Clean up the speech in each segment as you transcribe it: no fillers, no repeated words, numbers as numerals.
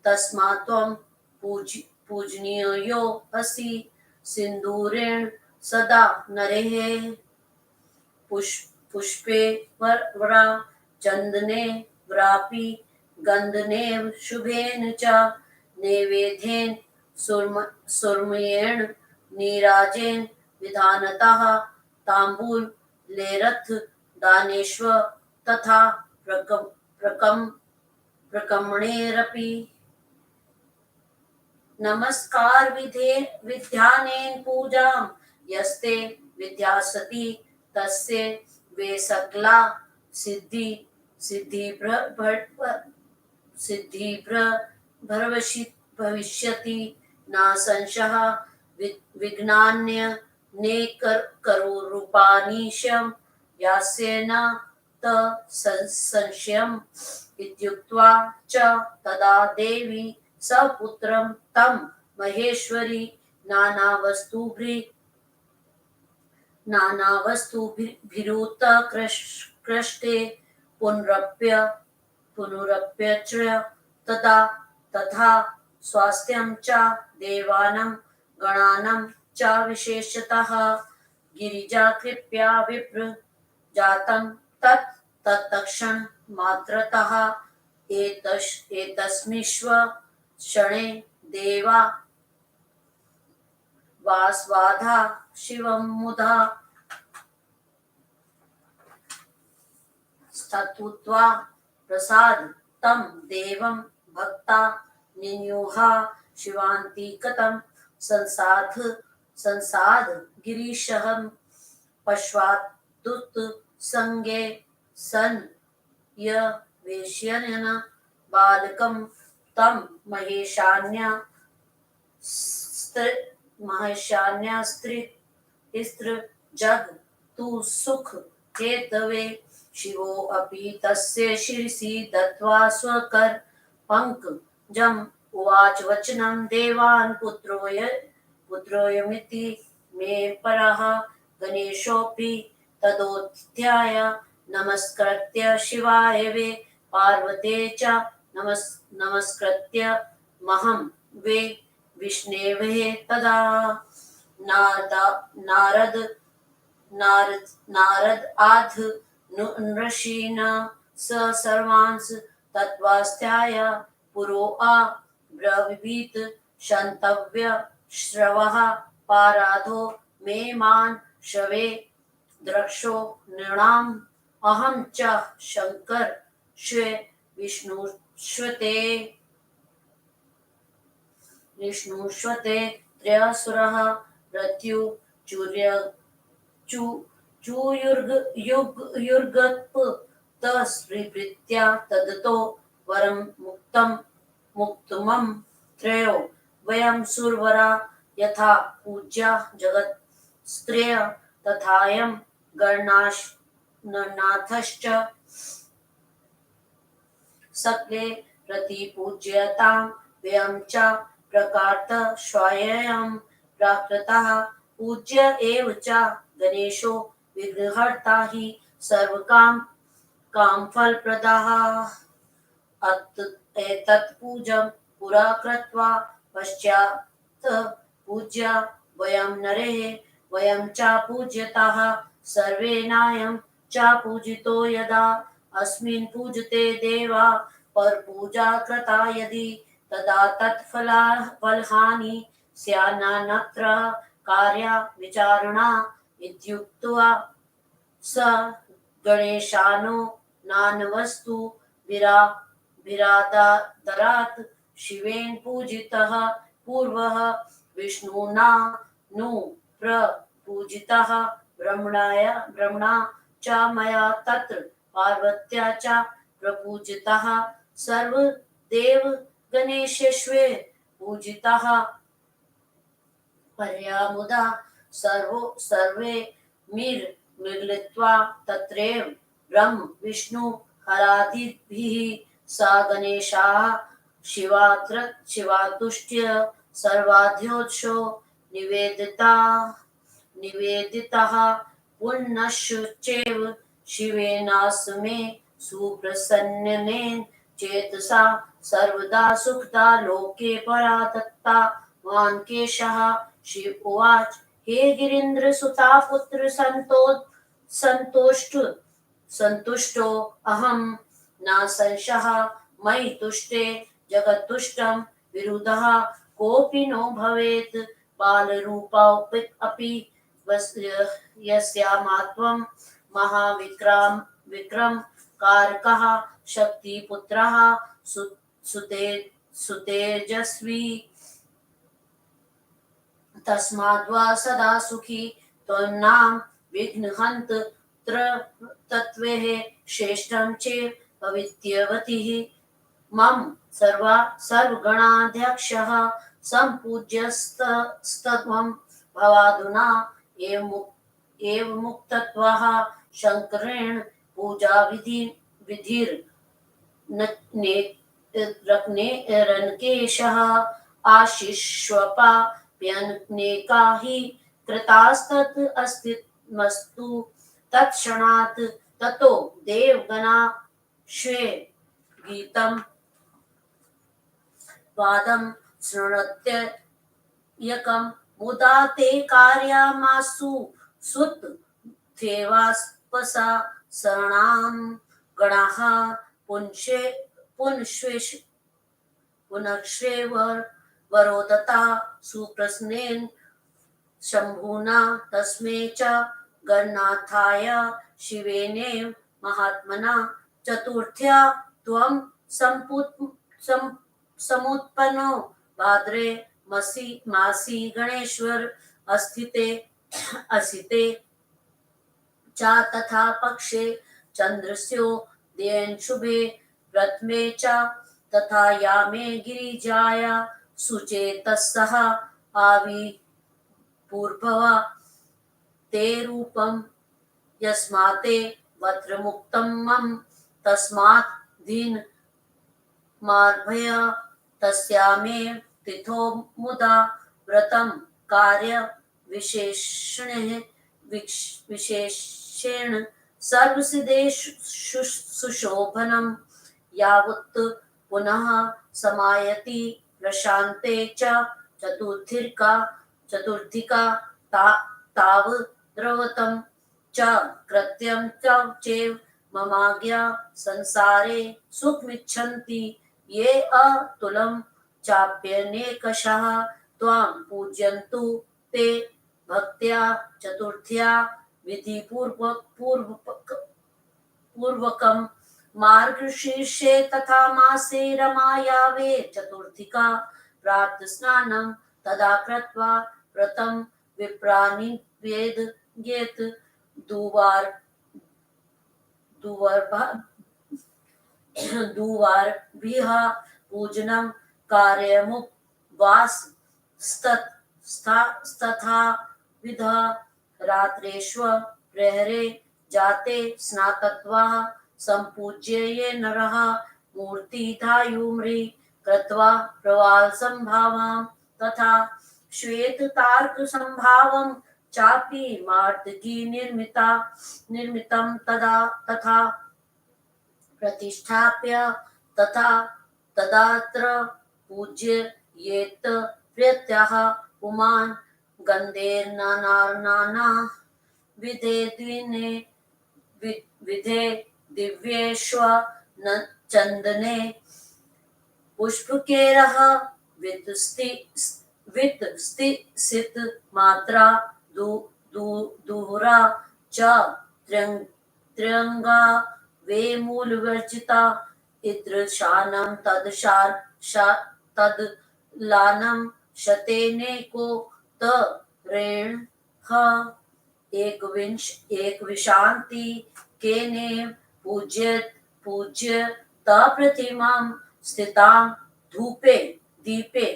तस्मात् त्वं पूजनीयो असि सिन्दूरेण सदा नरेः पुष्पे वरा चन्दने व्रापि गन्धनेव शुभेन च नैवेद्येन सुरमयेण नीराजेन विधानतः ताम्बूलेरथ दानेष्व तथा प्रकम्णेरपि नमस्कार विध्यानेन पूजां यस्ते विद्यासति तस्य वे सकला सिद्धि भविष्यति न संशयः विज्ञान्य ने करो रूपानीशं यास्येन त संशयम् इत्युक्त्वा च तदा देवी सपुत्रं तं महेश्वरी नानावस्तुभिरुत कृष्टे पुनरप्य च तथा स्वास्थ्यं च देवानां गणानां च विशेषतः गिरिजाकृत्या विप्र जातं तत्तक्षण मात्रतः एतस्मिश्व क्षणे देवा वास्वाधा शिवं मुधा स्तुत्वा प्रसाद तं देवं भक्ता निन्युहा शिवान्तिकतं संसाध गिरीशहं पश्वात्तुत संगे सन् य वेश्यन बालकं तं महेशान्यस्त्र जग तु सुख हेतवे शिवो अपि तस्य शिरसि दत्त्वा स्वकर पंकजम् उवाच वचनं देवान् पुत्रोऽयमिति मे परः गणेशोऽपि तदोत्थाय नमस्कृत्य शिवाय वे पार्वते च नमस्कृत्य महं वे विष्णवे तदा नारद आध नृषीन् स सर्वांस तत्त्वास्थाय पुरो ब्रवीत् क्षन्तव्य श्रवः पाराधो मे मान् शवे द्रक्षो नृणाम् अहं च शङ्कर श्वे विष्णुष्वते त्रयसुरः रत्यु चूयुर्गप तस्प्रीत्या तदतो वरं मुक्तमं त्रयो वयं सुरवरा यथा पूज्या जगत्स्त्रिय तथायं गणनाथश्च सकले प्रतिपूज्यतां वयं च प्रकारतः स्वयं प्राकृतः पूज्य एव च गणेशो विघ्नहर्ता हि सर्वकामफलप्रदः एतत् पूजं पुरा कृत्वा पश्चात् पूज्य वयं नरेः वयं च पूज्यताः सर्वे नायं च पूजितो यदा अस्मिन् पूजते देवा परपूजा कृता यदि तदा तत्फलहानि स्यान्नत्र कार्या विचारणा इत्युक्त्वा स गणेशानो नानवस्तु विरादादरात् शिवेन पूजितः पूर्वः विष्णुना नु प्रपूजितः ब्रह्मणा च मया तत्र पार्वत्या च प्रपूजितः सर्वदेव गणेशेश्वे पूजितः पर्यामुदा सर्वे मिलित्वा तत्रैव ब्रह्म विष्णु हरादिभिः स गणेशाः शिवातुष्ट्य सर्वाध्योत्सो निवेदितः पुनश्चैव शिवेनास्मे सुप्रसन्नेन चेतसा सर्वदा सुखदा लोके परा दत्ता वान्केशः। शिव उवाच हे गिरीन्द्र सुता पुत्र संतुष्टो अहं न संशयः मयि तुष्टे जगत्तुष्टं विरुद्धः कोऽपि नो भवेत् बालरूपा अपि यस्यामात्वं विक्रम कारकः शक्तिपुत्रः सुतेजस्वी तस्माद्वा सदा सुखी त्वन्नाम विघ्नहन्त तत्त्वेः श्रेष्ठं चेव भवित्यवतिः मम सर्वगणाध्यक्षः सम्पूज्यस्तत्त्वं भवादुना एव मुक्तत्वः शङ्करेण पूजा विधिर् रन्केशः आशिष्वपाप्यनेका हि कृतास्तत् अस्तिमस्तु तत्क्षणात् ततो देवगणा श्वे गीतं वादं शृणुत्ययकं मुदा ते कार्यामासु सुत थेवास्पसा शरणां गणाः पुनश्रेवरोदता सुप्रश्नेन शम्भुना तस्मै च गणनाथाय शिवेनेव महात्मना चतुर्थ्या त्वं समुत्पन्नो भाद्रे मासी गणेश्वर अस्थिते च तथा पक्षे चन्द्रस्योदयेन शुभे प्रथमे च तथा यामे गिरिजाया सुचेतसः आविर्भूर्भवा ते रूपं यस्माते वक्त्रमुक्तं मम तस्मात् दीन मार्भय तस्यामेव तिथो मुदा व्रतं कार्य विशेषेण सर्वसिद्धेषु सुशोभनं यावत् पुनः समायति प्रशान्ते च चतुर्थिका तावद्रवतं च कृत्यं चैव ममाज्ञा संसारे सुखमिच्छन्ति ये अतुलं चाप्यनेकशः त्वां पूजयन्तु ते भक्त्या चतुर्थ्या विधिपूर्वकं मार्गशीर्षे तथा मासे रमायावे चतुर्थिका प्रातःस्नानं तदा कृत्वा व्रतं विप्रानिवेदयेत् दुवार्भिः पूजनं कार्यमुपवासस्तथा विधः रात्रेष्व प्रहरे जाते स्नात्वा सम्पूज्य ये नरः मूर्तिधायुम्रि कृत्वा प्रवालसंभावां तथा श्वेततार्कसंभावं चापि मार्तकी निर्मितं तथा प्रतिष्ठाप्य तदात्र पूज्येत प्रीत्यः पुमान् गन्धेर्नाना विधे दिव्येष्व चन्दने पुष्पकेरः वितस्थित मात्रा दुहुरा च त्र्यङ्गा वे मूलवर्जिता ईदृशानं तदलानं शतेनेको तरेणः एकविंशान्ति केनेव पूज्यत प्रतिमां स्थितां धूपे दीपे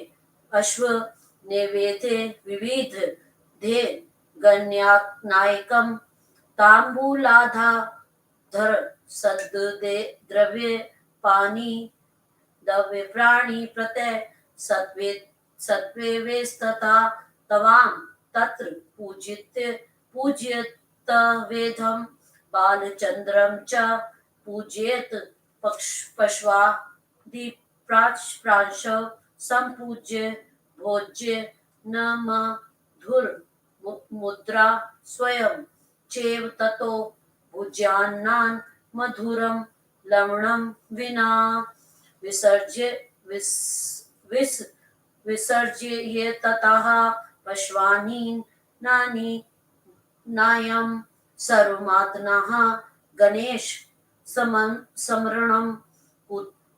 अश्व नैवेद्ये विविध दे गण्यानायकं ताम्बूलाधार सद्दे द्रव्य पानी दव्य प्राणी प्रत्यय सत्वे वेस्तथा तवां तत्र पूज्यत वेदं बालचन्द्रं च पूजयेत पश्वा दीप्रांश संपूज्य भोज्य नम धुर मुद्रा स्वयं चेव ततो भुज्यान्नान् मधुरं लवणं विना विसर्ज्य विस, विस, विसर्ज्य ततः पश्वानि नानि नायं सर्वमात्मनः गणेश समरणं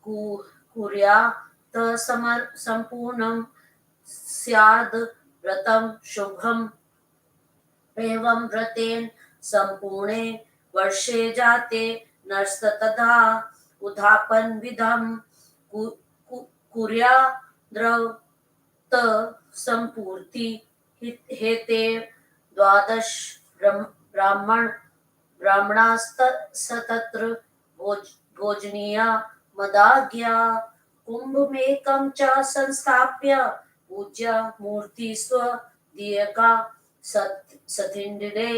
कुर्यात् संपूर्णं स्याद् व्रतं शुभम् एवं व्रतेन संपूर्णे वर्षे जाते नरस्तथा उद्धापन विधम कुर्याद्रव्त संपूर्ति हेते द्वादश ब्राह्मणास्तत्र भोजनीया मदाज्ञा कुंभमेकं च संस्थाप्य पूज्य मूर्ति स्वदीयका सथिण्डे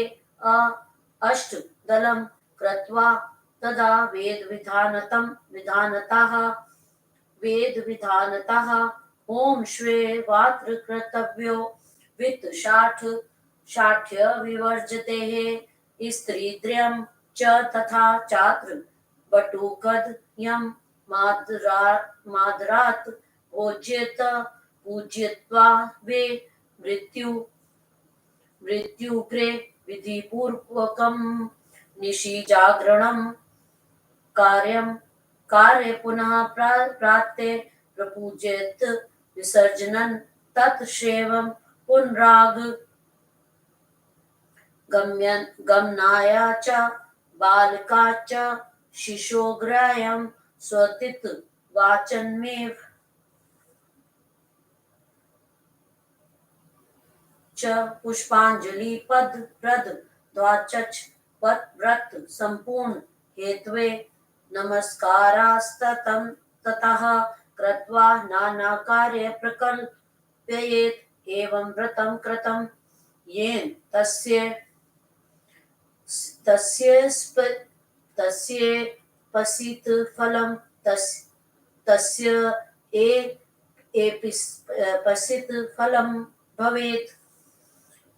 अष्टदलं कृत्वा तदा वेदविधानतः ओम श्वे वात्र कर्तव्यो वित्त शाठ्य विवर्जतेः स्त्रीद्र्यं च तथा चात्र बटुकद यं मादरात् भोज्येत पूज्यत्वा वे मृत्युग्रे विधिपूर्वकं निशिजागरणं कार्य पुनः प्राते प्रपूजयेत् विसर्जनं तत्सेवं पुनराग गमनाय च बालका च शिशोग्रायं स्वतित वाचनमेव च पुष्पांजलि पद प्रद द्वाचच व्रत संपूर्ण हेत्वे नमस्कारास्ततं ततः कृत्वा नाना कार्य प्रकल्पयेत् एवं व्रतं कृतं येन तस्येऽप्सित फलं तस्य एपिसित फलं भवेत्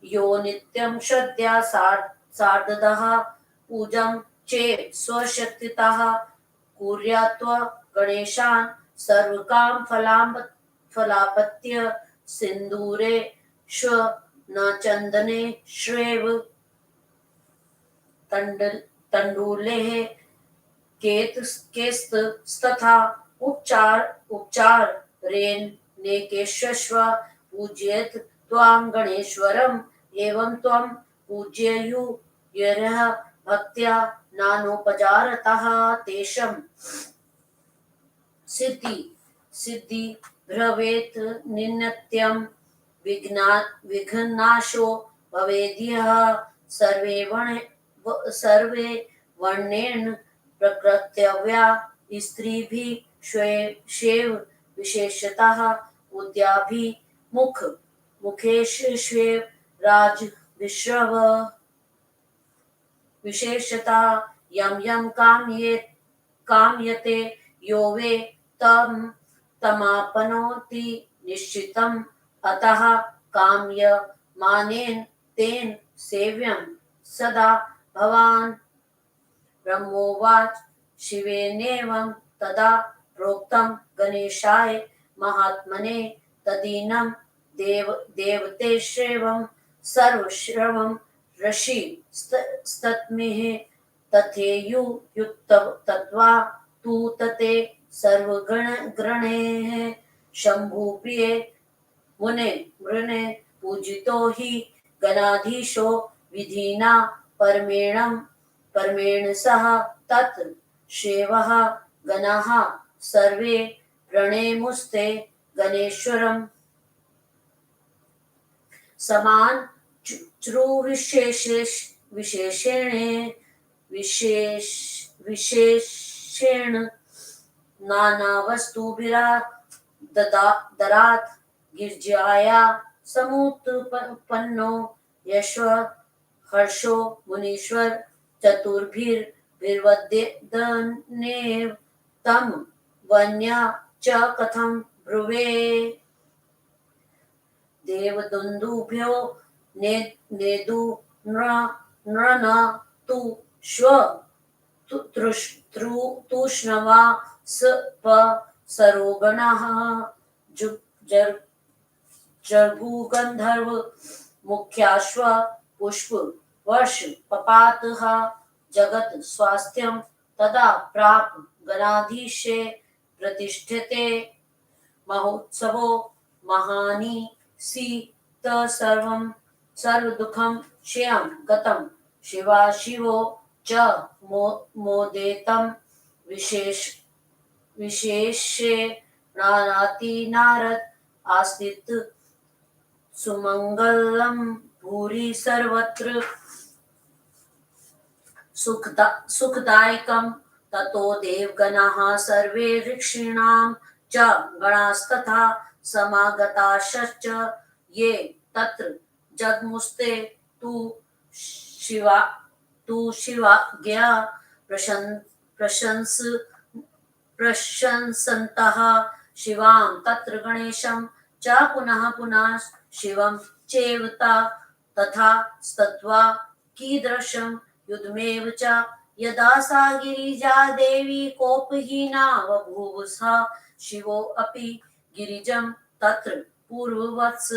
यो नित्यं श्रद्धया सार्धदः पूजं चेत् स्वशक्तितः कुर्यात् गणेशान् सर्वकाम फलापत्य सिन्दूरे श्व न चन्दने श्वेव तण्डुलेः केस्तथा उपचारेण नेकेशस्व पूजयेत् त्वां गणेश्वरम् एवं त्वं पूजयेयुः भक्त्या नानोपचारतः तेषां सिद्धि भवेत् नित्यं विघ्नाशो भवेद्यः सर्वे वर्णेन प्रकृत्यव्या स्त्रीभिः स्वेव विशेषतः मुखेष्वेव राजविश्रव विशेषतः यं काम्यते यो वे तमाप्नोति निश्चितम् अतः काम्यमानेन तेन सेव्यं सदा भवान् ब्रह्मोवाच शिवेनेवं तदा प्रोक्तं गणेशाय महात्मने तदीनं देवतेश्वेवं सर्वश्रवं ऋषि स्तत्मिः तथेयुक्तत्वा तु तते सर्वगणैः शम्भुप्रिये मुने मृणे पूजितो हि गणाधीशो विधिना परमेण सह तत् सेवः गणाः सर्वे प्रणेमुस्ते गणेश्वरम् समान विशेषेण नाना वस्तुभिरा दरात् गिर्जाया समुत्पन्नो यश्व हर्षो मुनीश्वर चतुर्भिर्विवद्यनेव तं वन्या च कथं ब्रुवे देवदुन्दुभ्यो नेदु नृण तु श्व तूष्णवा प सरोगणः जर्भुगन्धर्व मुख्याश्व पुष्प वर्ष पपातः जगत स्वास्थ्यं तदा प्राप गणाधीशे प्रतिष्ठते महोत्सवो महानि सीत सर्वदुःखं क्षयं गतं शिवो च मोदेतं विशेषे नानाति नारद आस्तित सुमंगलम भूरि सर्वत्र सुखदायकं ततो देवगणाः सर्वे ऋषीणां च गणास्तथा समागताश्च ये तत्र जगमुस्ते तु शिवाज्ञया प्रशंसन्तः शिवां तत्र गणेशं च पुनः पुनः शिवं चेवता तथा स्तत्वा कीदृशं युद्धमेव च यदा सा गिरिजा देवी कोपहीना बभूव सा शिवो अपि गिरिजं तत्र पूर्ववत्स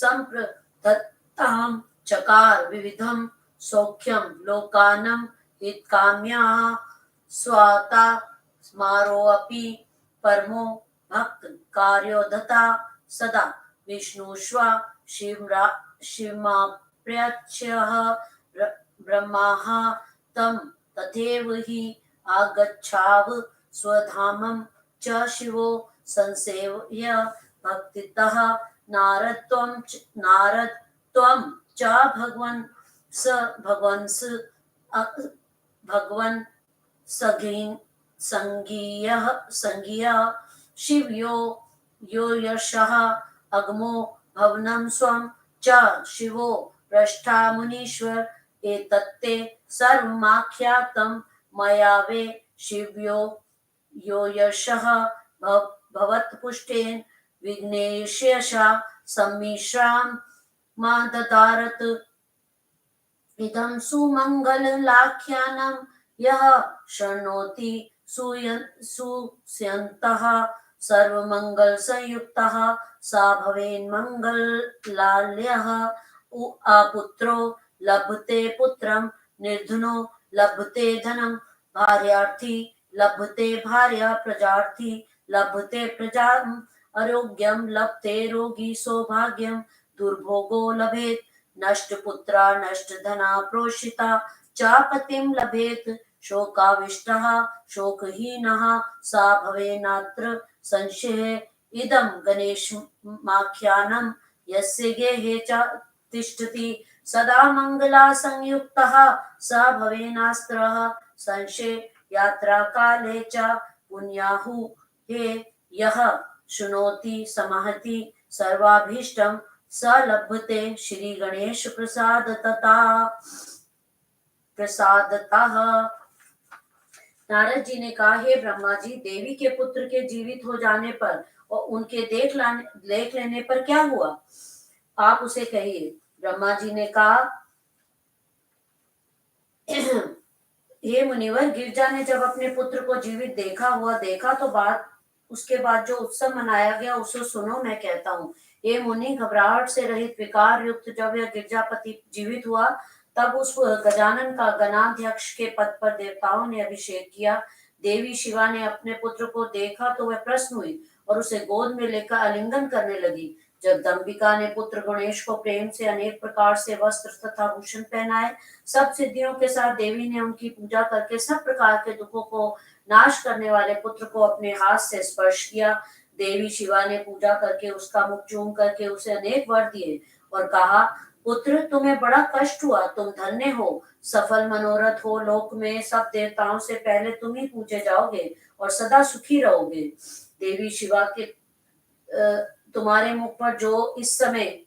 सम्प्रदत्तां चकार विविधं सौख्यं लोकानं हितकाम्याः स्वाता स्मारोऽपि परमो भक्त कार्योद्धता सदा विष्णुष्वा शिवमाप्र्यच्छः ब्रह्माः तं तथैव हि आगच्छाव स्वधामं च शिवो संसेव्य भक्तितः नारद त्वं च भगवन् संगीयः शिव यो यशः अगमो भवनं स्वं च शिवो पृष्ठा मुनीश्वर एतत्ते सर्वमाख्यातं मया वे शिव्यो यो यशः भवत्पुष्टेन विघ्नेशयशा सम्मिश्रां मा ददारत् इदं सुमङ्गलाख्यानं यः शृणोति सुस्यन्तः सर्वमङ्गलसंयुक्तः सा भवेन्मङ्गलालयः अपुत्रो लभते पुत्रं निर्धनो लभते धनं भार्यार्थी लभते भार्या प्रजार्थी लभते प्रजाम् आरोग्यं लभते रोगी सौभाग्यं दुर्भोगो लभेत् नष्टपुत्रा नष्टधना प्रोषिता च पतिं लभेत् शोकाविष्टः शोकहीनः सा भवेन्नात्र संशयः इदं गणेशमाख्यानं यस्य गेहे च तिष्ठति सदा मंगला संयुक्तः स भवेनास्त्रः संशय यात्रा काले च पुण्याहु हे यः शृणोति समहति सर्वाभीष्टं स लभते श्री गणेश प्रसादतः। नारद जी ने कहा, हे ब्रह्मा जी, देवी के पुत्र के जीवित हो जाने पर और उनके देख लेने पर क्या हुआ, आप उसे कहिए। ब्रह्मा जी ने कहा, हे मुनिवर, गिरजा ने जब अपने पुत्र को जीवित देखा तो उसके बाद जो उत्सव मनाया गया उसे सुनो, मैं कहता हूँ। हे मुनि, घबराहट से रहित विकार युक्त जब यह गिरजापति जीवित हुआ तब उस गजानन का गणाध्यक्ष के पद पर देवताओं ने अभिषेक किया। देवी शिवा ने अपने पुत्र को देखा तो वह प्रसन्न हुई और उसे गोद में लेकर आलिंगन करने लगी। जगदम्बिका ने पुत्र गणेश को प्रेम से अनेक प्रकार से वस्त्र तथा भूषण पहनाए। सब सिद्धियों के साथ देवी ने उनकी पूजा करके सब प्रकार के दुखों को नाश करने वाले पुत्र को अपने हाथ से स्पर्श किया। देवी शिवा ने पूजा करके उसका मुख चूम करके उसे अनेक वर दिए और कहा, पुत्र, तुम्हें बड़ा कष्ट हुआ, तुम धन्य हो, सफल मनोरथ हो, लोक में सब देवताओं से पहले तुम ही पूजे जाओगे और सदा सुखी रहोगे। देवी शिवा के तुम्हारे मुख पर जो इस समय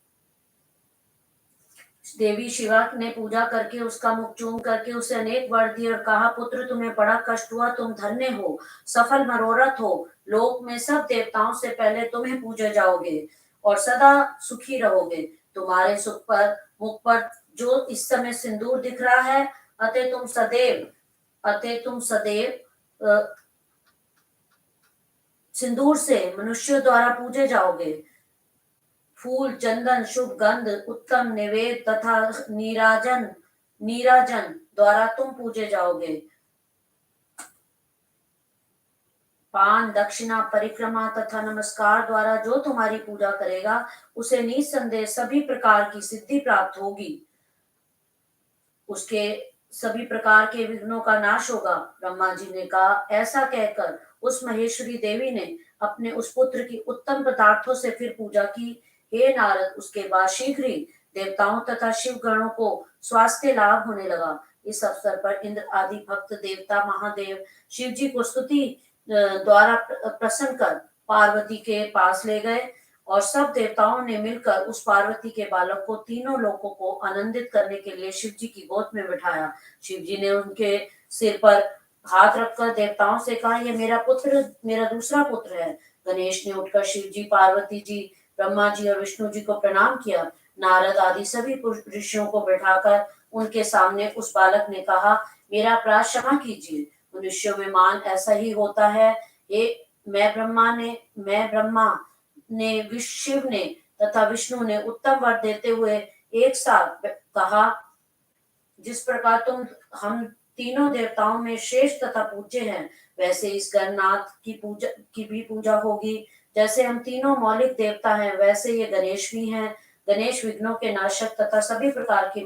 देवी शिवा ने पूजा करके उसका मुख चूम करके उसे अनेक वर दिए और कहा, पुत्र, तुम्हें बड़ा कष्ट हुआ, तुम धन्य हो, सफल मनोरथ हो, लोक में सब देवताओं से पहले तुम्हें पूजे जाओगे और सदा सुखी रहोगे। तुम्हारे मुख पर जो इस समय सिंदूर दिख रहा है, अतः तुम सदैव सिंदूर से मनुष्यों द्वारा पूजे जाओगे। फूल, चंदन, शुभ गंध, उत्तम निवेद तथा नीराजन द्वारा तुम पूजे जाओगे। पान, दक्षिणा, परिक्रमा तथा नमस्कार द्वारा जो तुम्हारी पूजा करेगा, उसे निसंदेह सभी प्रकार की सिद्धि प्राप्त होगी। उसके सभी प्रकार के विघ्नों का नाश होगा। ब्रह्मा जी ने कहा। ऐसा कहकर उस महेश्वरी देवी ने अपने उस पुत्र की उत्तम पदार्थों से फिर पूजा की। हे नारद, उसके बाद शीघ्र ही देवताओं तथा शिव गणों को स्वास्थ्य लाभ होने लगा। इस अवसर पर इंद्र आदि भक्त देवता महादेव शिव जी को स्तुति द्वारा प्रसन्न कर पार्वती के पास ले गए और सब देवताओं ने मिलकर उस पार्वती के बालक को तीनों लोकों को आनंदित करने के लिए शिव जी की गोद में बिठाया। शिव जी ने उनके सिर पर हाथ रखकर देवताओं से कहा, ये मेरा दूसरा पुत्र है। गणेश ने उठकर शिव जी, पार्वती जी, ब्रह्मा जी और विष्णु जी को प्रणाम किया। नारद आदि सभी ऋषियों को बैठाकर उनके सामने उस बालक ने कहा, मेरा अपराध क्षमा कीजिए। मनुष्यों में मान ऐसा ही होता है। ये मैं ब्रह्मा ने, शिव ने तथा विष्णु ने उत्तम वर देते हुए एक साथ कहा, जिस प्रकार तुम हम तीनों देवताओं में श्रेष्ठ तथा पूज्य हैं, वैसे इस गणनाथ की भी पूजा होगी। जैसे हम तीनों मौलिक देवता हैं, वैसे ये गणेश भी हैं। गणेश विघ्नों के नाशक तथा सभी प्रकार की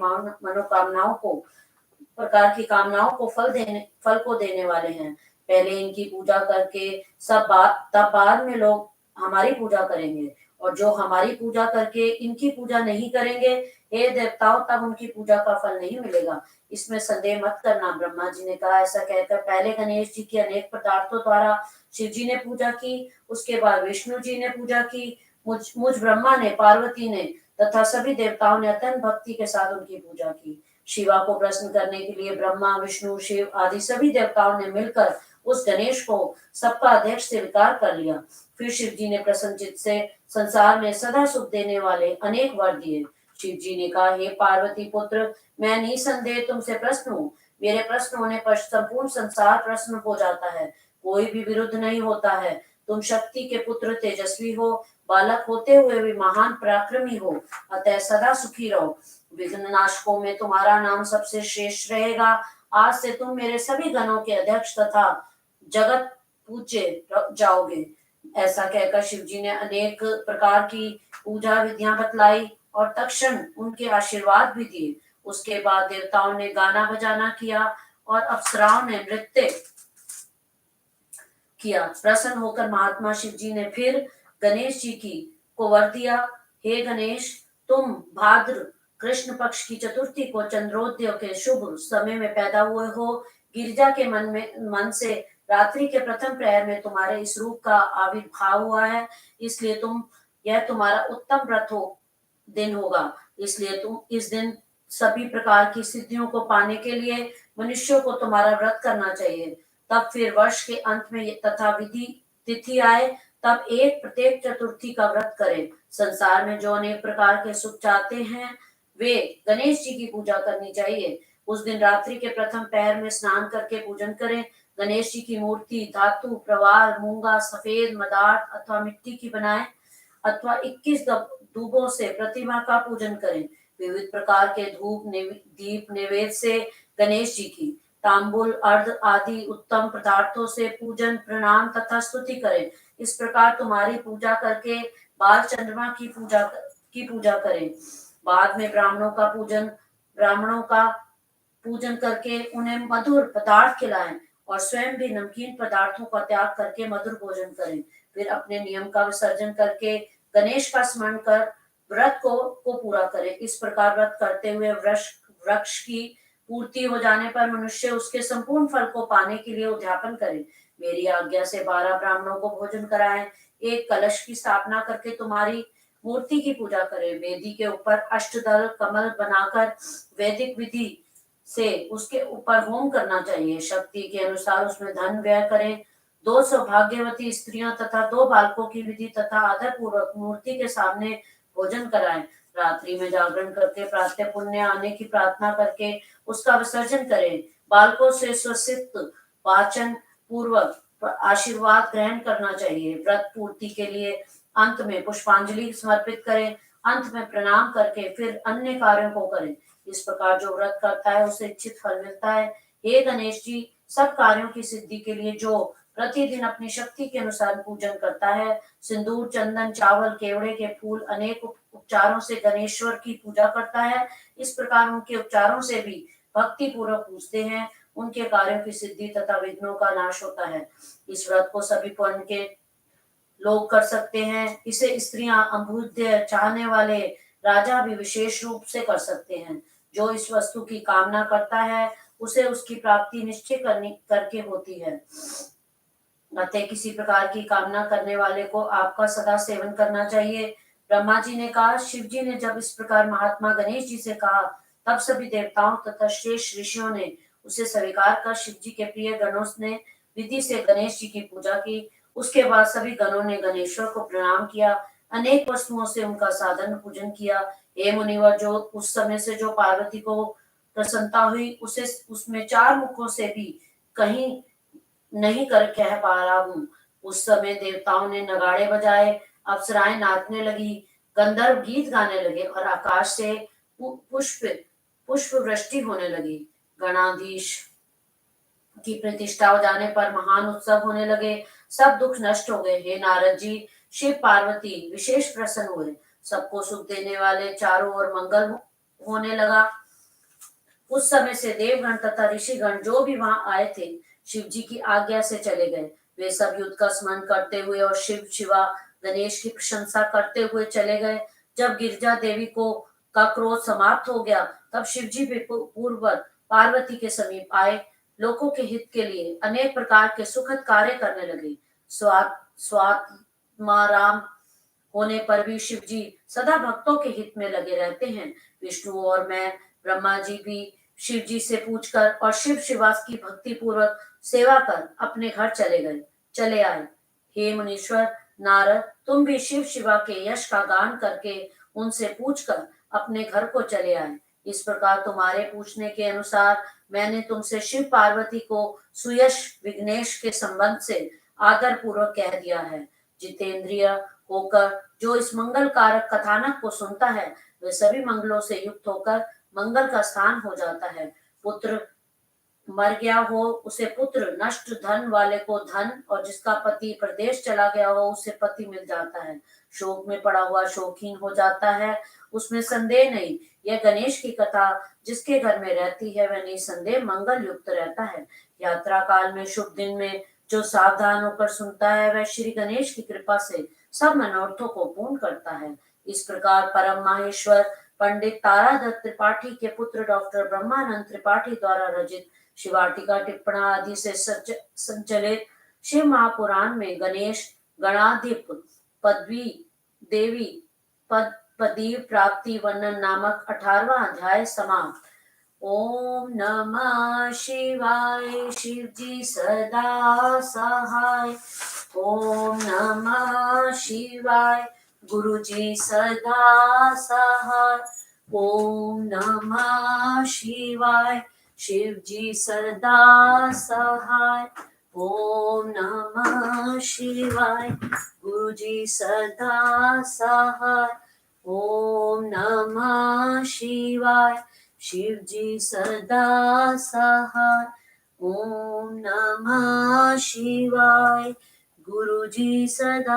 कामनाओं को फल को देने वाले हैं। पहले इनकी पूजा करके तब बाद में लोग हमारी पूजा करेंगे, और जो हमारी पूजा करके इनकी पूजा नहीं करेंगे, हे देवताओं, तब उनकी पूजा का फल नहीं मिलेगा। इसमें संदेह मत करना। ब्रह्मा जी ने कहा। ऐसा कहकर पहले गणेश जी की अनेक पदार्थों द्वारा शिव जी ने पूजा की। उसके बाद विष्णु जी ने पूजा की। मुझ ब्रह्मा ने, पार्वती ने तथा सभी देवताओं ने अत्यंत भक्ति के साथ उनकी पूजा की। शिवा को प्रसन्न करने के लिए ब्रह्मा, विष्णु, शिव आदि सभी देवताओं ने मिलकर उस गणेश को सबका अध्यक्ष स्वीकार कर लिया। फिर शिव जी ने प्रसन्नचित से संसार में सदा सुख देने वाले अनेक वर दिए। शिव जी ने कहा, हे पार्वती पुत्र, मैं निसंदेह तुमसे प्रसन्न हूँ। मेरे प्रश्न होने पर संपूर्ण संसार प्रसन्न हो जाता है, कोई भी विरुद्ध नहीं होता है। तुम शक्ति के पुत्र, तेजस्वी हो, बालक होते हुए भी महान पराक्रमी हो, अतः सदा सुखी रहो। विघ्न नाशकों में तुम्हारा नाम सबसे श्रेष्ठ रहेगा। आज से तुम मेरे सभी गणों के अध्यक्ष तथा जगत पूज्य जाओगे। ऐसा कहकर शिव जी ने अनेक प्रकार की पूजा विधियां बतलाई और तत्क्षण उनके आशीर्वाद भी दिए। उसके बाद देवताओं ने गाना बजाना किया और अप्सराओं ने नृत्य किया। प्रसन्न होकर महात्मा शिव जी ने फिर गणेश जी को वर दिया। हे गणेश, तुम भाद्र कृष्ण पक्ष की चतुर्थी को चंद्रोदय के शुभ समय में पैदा हुए हो। गिरिजा के मन से रात्रि के प्रथम प्रहर में तुम्हारे इस रूप का आविर्भाव हुआ है, इसलिए यह तुम्हारा उत्तम दिन होगा। इसलिए तुम इस दिन सभी प्रकार की सिद्धियों को पाने के लिए मनुष्यों को तुम्हारा व्रत करना चाहिए। तब फिर वर्ष के अंत में तथा विधि तिथि आए, तब एक प्रत्येक चतुर्थी का व्रत करें। संसार में जो अनेक प्रकार के सुख चाहते हैं, वे गणेश जी की पूजा करनी चाहिए। उस दिन रात्रि के प्रथम पहर में स्नान करके पूजन करें। गणेश जी की मूर्ति धातु, प्रवाल, मूंगा, सफेद मदार अथवा मिट्टी की बनाएं, अथवा 21 दूबों से प्रतिमा का पूजन करें। विविध प्रकार के धूप दीप नैवेद्य से गणेश जी की तांबुल, अर्ध आदि उत्तम पदार्थों से पूजन, प्रणाम तथा स्तुति करें। इस प्रकार तुम्हारी पूजा करके बाल चंद्रमा की पूजा करें। बाद में ब्राह्मणों का पूजन करके उन्हें मधुर पदार्थ खिलाएं और स्वयं भी नमकीन पदार्थों का त्याग करके मधुर भोजन करें। फिर अपने नियम का विसर्जन करके गणेश का स्मरण कर व्रत को पूरा करें। इस प्रकार व्रत करते हुए वृक्ष की पूर्ति हो जाने पर मनुष्य उसके संपूर्ण फल को पाने के लिए उद्यापन करे। मेरी आज्ञा से 12 ब्राह्मणों को भोजन कराएं। एक कलश की स्थापना करके तुम्हारी मूर्ति की पूजा करें। वेदी के ऊपर अष्टदल कमल बनाकर वैदिक विधि से उसके ऊपर होम करना चाहिए। शक्ति के अनुसार उसमें धन व्यय करें। 2 सौभाग्यवती स्त्रियों तथा 2 बालकों की विधि तथा आदर पूर्वक मूर्ति के सामने भोजन कराएं। रात्रि में जागरण करके प्रातः पुण्य आने की प्रार्थना करके उसका विसर्जन करें। बालकों से स्वसित वाचन पूर्वक आशीर्वाद ग्रहण करना चाहिए। व्रत पूर्ति के लिए अंत में पुष्पांजलि समर्पित करें। अंत में प्रणाम करके फिर अन्य कार्यों को करें। इस प्रकार जो व्रत करता है उसे इच्छित फल मिलता है। हे गणेश जी, सब कार्यों की सिद्धि के लिए जो प्रतिदिन अपनी शक्ति के अनुसार पूजन करता है, सिंदूर, चंदन, चावल, केवड़े के फूल, अनेक उपचारों से गणेश्वर की पूजा करता है, इस प्रकार उनके उपचारों से भी भक्ति पूर्वक पूजते हैं, उनके कार्यों की सिद्धि तथा विघ्नों का नाश होता है। इस व्रत को सभी वर्ण के लोग कर सकते हैं। इसे स्त्रियां, अभ्युदय चाहने वाले राजा भी विशेष रूप से कर सकते हैं। जो इस वस्तु की कामना करता है उसे उसकी प्राप्ति निश्चय करके होती है। अतः किसी प्रकार की कामना करने वाले को आपका सदा सेवन करना चाहिए। ब्रह्मा जी ने कहा, शिव जी ने जब इस प्रकार महात्मा गणेश जी से कहा, तब सभी देवताओं तथा श्रेष्ठ ऋषियों ने उसे स्वीकार कर शिव जी के प्रिय गणों ने विधि से गणेश जी की पूजा की। उसके बाद सभी गणों ने गणेश्वर को प्रणाम किया, अनेक वस्तुओं से उनका साधन पूजन किया। हे मुनिवर, जो उस समय से जो पार्वती को प्रसन्नता हुई, उसे उसमें 4 मुखों से भी कहीं नहीं कर कह पा रहा हूँ। उस समय देवताओं ने नगाड़े बजाए, अप्सराएं नाचने लगी, गंधर्व गीत गाने लगे और आकाश से पुष्प पुष्प वृष्टि होने लगी। गणाधीश की प्रतिष्ठा हो जाने पर महान उत्सव होने लगे, सब दुख नष्ट हो गए। हे नारद जी, शिव पार्वती विशेष प्रसन्न हुए, सबको सुख देने वाले चारों ओर मंगल होने लगा। उस समय से देवगण तथा ऋषिगण जो भी वहां आए थे, शिव जी की आज्ञा से चले गए। वे सब युद्ध का स्मरण करते हुए और शिव शिवा गणेश की प्रशंसा करते हुए चले गए। जब गिरिजा देवी को का क्रोध समाप्त हो गया, तब शिव जी भी पूर्ववत पार्वती के समीप आए, लोगों के हित के लिए अनेक प्रकार के सुखद कार्य करने लगे। स्वात्माराम होने पर भी शिव जी सदा भक्तों के हित में लगे रहते हैं। विष्णु और मैं, ब्रह्मा जी भी शिव जी से पूछकर और शिव शिवास की भक्ति पूर्वक सेवा कर अपने घर चले आए। हे मुनीश्वर नारद, तुम भी शिव शिवा के यश का गान करके उनसे पूछकर अपने घर को चले आए। इस प्रकार तुम्हारे पूछने के अनुसार मैंने तुमसे शिव पार्वती को सुयश विघ्नेश के संबंध से आदर पूर्वक कह दिया है। जितेंद्रिय होकर जो इस मंगल कारक कथानक को सुनता है, वे सभी मंगलों से युक्त होकर मंगल का स्थान हो जाता है। पुत्र मर गया हो उसे पुत्र, नष्ट धन वाले को धन, और जिसका पति प्रदेश चला गया हो उसे पति मिल जाता है। शोक में पड़ा हुआ शोकहीन हो जाता है, उसमें संदेह नहीं। यह गणेश की कथा जिसके घर में रहती है वह निसंदेह मंगल युक्त रहता है। यात्रा काल में शुभ दिन में जो सावधान होकर सुनता है, वह श्री गणेश की कृपा से सब मनोरथों को पूर्ण करता है। इस प्रकार परम माहेश्वर पंडित तारादत्त त्रिपाठी के पुत्र डॉक्टर ब्रह्मानंद त्रिपाठी द्वारा रचित शिवाटिका टिप्पणा आदि से संचलित शिव महापुराण में गणेश गणाधिप पदवी देवी पदीव प्राप्ति वर्णन नामक 18वां अध्याय समाप्त। ओम नमः शिवाय, शिव जी सदा सहाय। ओम नमः शिवाय, गुरु जी सदा सहाय। ओम नमः शिवाय, शिव जी सदा सहाय। ओम नमः शिवाय, गुरु जी सदा सहाय। ओम नमः शिवाय, शिव जी सदा सहाय। ओम नमः शिवाय, गुरु जी सदा